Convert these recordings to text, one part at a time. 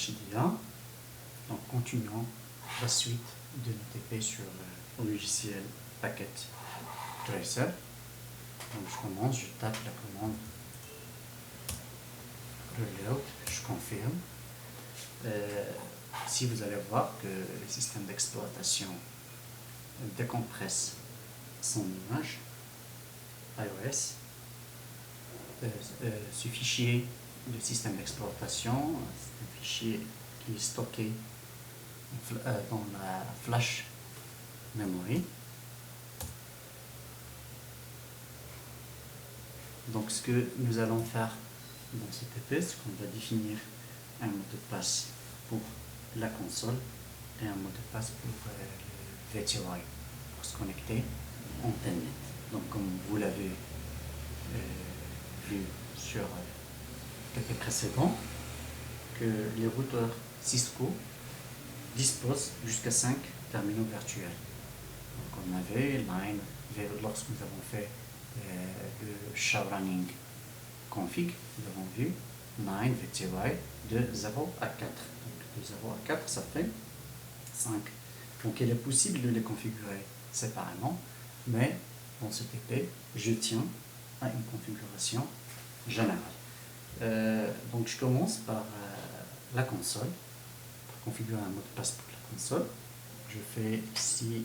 Rachidia. Donc continuons la suite de l'ETP sur le logiciel Packet Tracer. Donc je commence, je tape la commande reload, je confirme. Si vous allez voir que le système d'exploitation décompresse son image iOS, ce fichier de système d'exploitation, c'est un fichier qui est stocké dans la flash memory. Donc ce que nous allons faire dans cet EP, c'est qu'on va définir un mot de passe pour la console et un mot de passe pour le VTY, pour se connecter en Telnet. Donc comme vous l'avez vu sur l'EP précédent, que les routeurs Cisco disposent jusqu'à 5 terminaux virtuels. Donc on avait Line, lorsque nous avons fait le SHA-Running config, nous avons vu 9 VTY de 0 à 4. Donc de 0 à 4, ça fait 5. Donc il est possible de les configurer séparément, mais dans ce TP, je tiens à une configuration générale. Donc je commence par la console. Pour configurer un mot de passe pour la console, je fais ici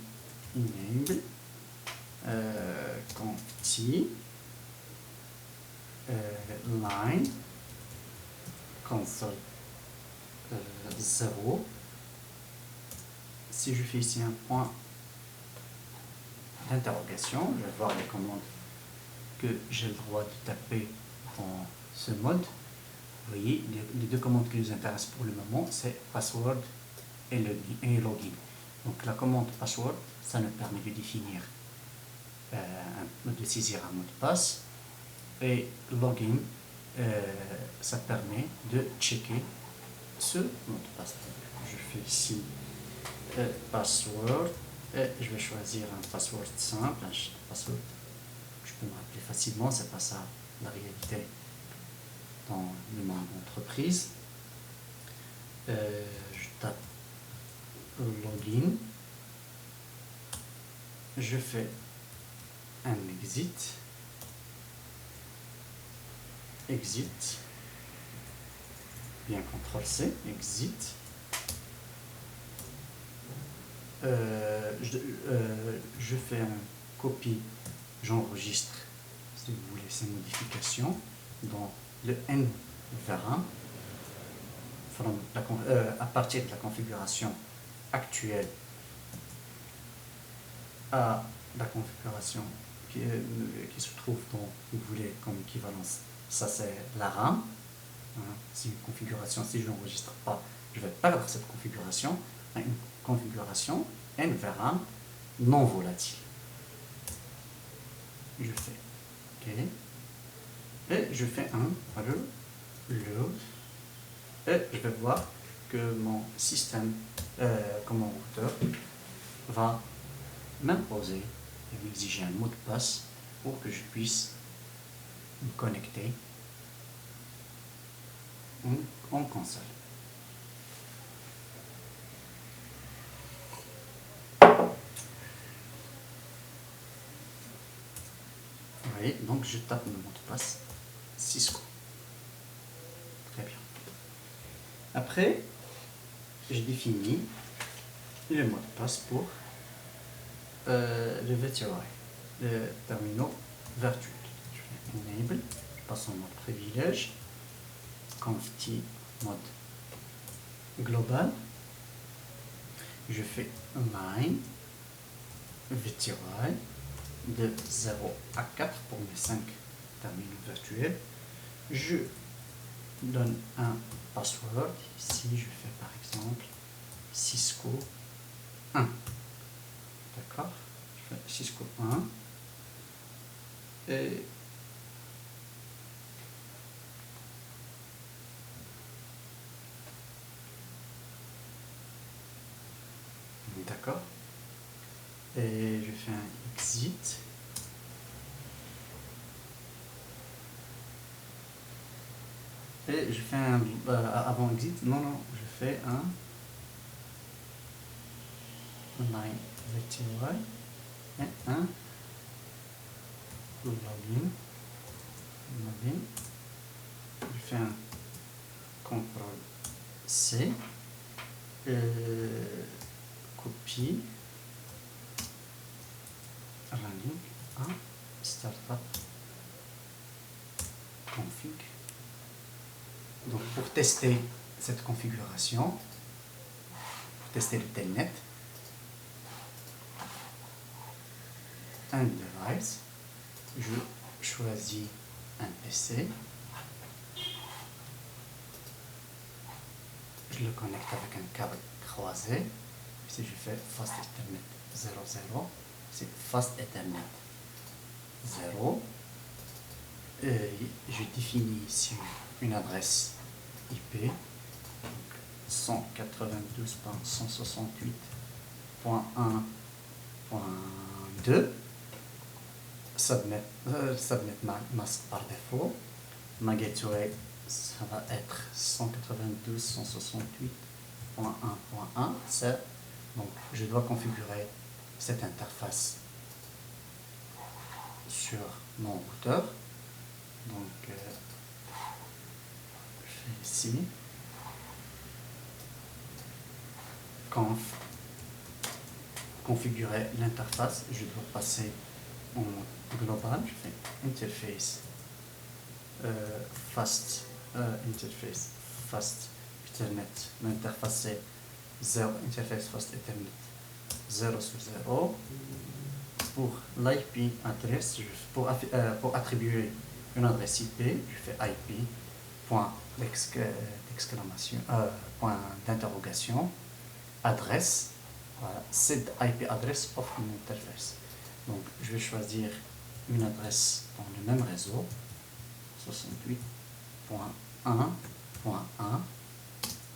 enable conft line console 0. Si je fais ici un point d'interrogation, je vais voir les commandes que j'ai le droit de taper dans ce mode. Vous voyez, les deux commandes qui nous intéressent pour le moment, c'est password et login. Donc la commande password, ça nous permet de définir, de saisir un mot de passe, et login, ça permet de checker ce mot de passe. Je fais ici password et je vais choisir un password simple, un password que je peux me rappeler facilement. C'est pas ça la réalité dans le monde d'entreprise. Je tape login, je fais un exit, bien CTRL-C, exit. Je fais un copie, j'enregistre, si vous voulez, ces modifications dans le NVRAM à partir de la configuration actuelle à la configuration qui se trouve dans, vous voulez, comme équivalence. Ça, c'est la RAM. C'est une configuration, si je n'enregistre pas, je vais perdre cette configuration. Une configuration NVRAM non volatile. Je fais OK. Et je fais un reload. Et je vais voir que mon système, mon routeur, va m'imposer et m'exiger un mot de passe pour que je puisse me connecter en console. Vous voyez, donc je tape le mot de passe Cisco. Très bien. Après, je définis le mot de passe pour le VTY, le terminal virtuel. Je fais enable, je passe en mode privilège, conft mode global, je fais line VTY de 0 à 4 pour mes 5 terminaux virtuels. Je donne un password. Ici, je fais par exemple Cisco 1. D'accord? Je fais Cisco 1. Et d'accord? Et je fais un exit. et je fais un avant exit. Non, je fais un line VTY et un login. Je fais un CTRL C, copie, running, un startup config. Donc pour tester cette configuration, pour tester le telnet, un device, je choisis un PC, je le connecte avec un câble croisé. Si je fais Fast Ethernet 00, c'est Fast Ethernet 0. Et je définis ici une adresse IP, 192.168.1.2, subnet mask par défaut. Ma gateway, ça va être 192.168.1.1. Donc, je dois configurer cette interface sur mon routeur. Donc, je fais ici configurer l'interface. Je dois passer en global. Je fais interface fast interface fast Ethernet. L'interface c'est 0, interface fast Ethernet 0 sur 0. Pour l'IP adresse, pour attribuer une adresse IP, je fais IP point d'exclamation, point d'interrogation, adresse, voilà, c'est IP address of an interface. Donc je vais choisir une adresse dans le même réseau, 68.1.1,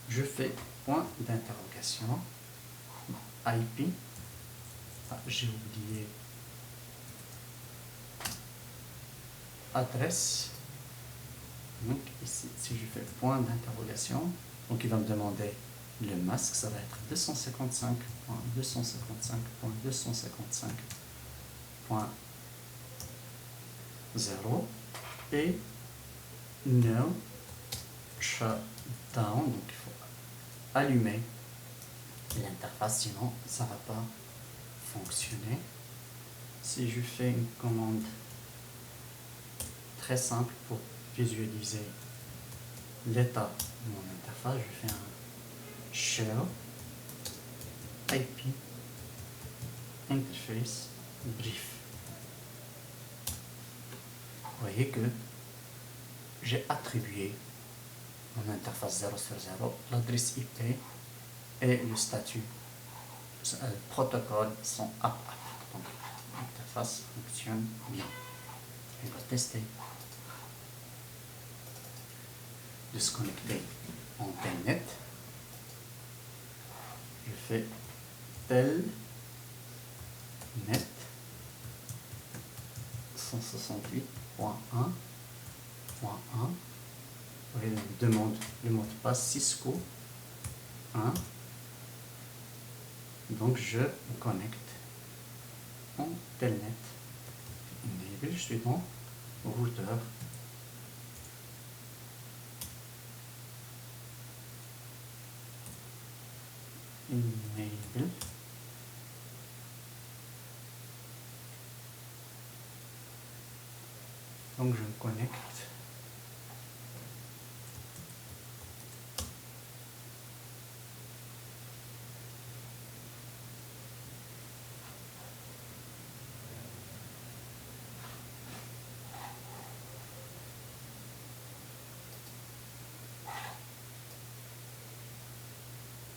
je fais point d'interrogation, IP, j'ai oublié adresse. Donc ici, si je fais point d'interrogation, donc il va me demander le masque, ça va être 255.255.255.0 et no shutdown, donc il faut allumer l'interface, sinon ça ne va pas fonctionner. Si je fais une commande très simple pour visualiser l'état de mon interface, je fais un shell IP interface brief. Vous voyez que j'ai attribué mon interface 0 sur 0, l'adresse IP et le statut protocole sont up. Donc l'interface fonctionne bien. On va tester de se connecter en telnet. Je fais telnet 168.1.1. Vous voyez, on demande le mot de passe Cisco 1. Donc je me connecte en telnet. Enable, je suis dans routeur. Enable. Donc je me connecte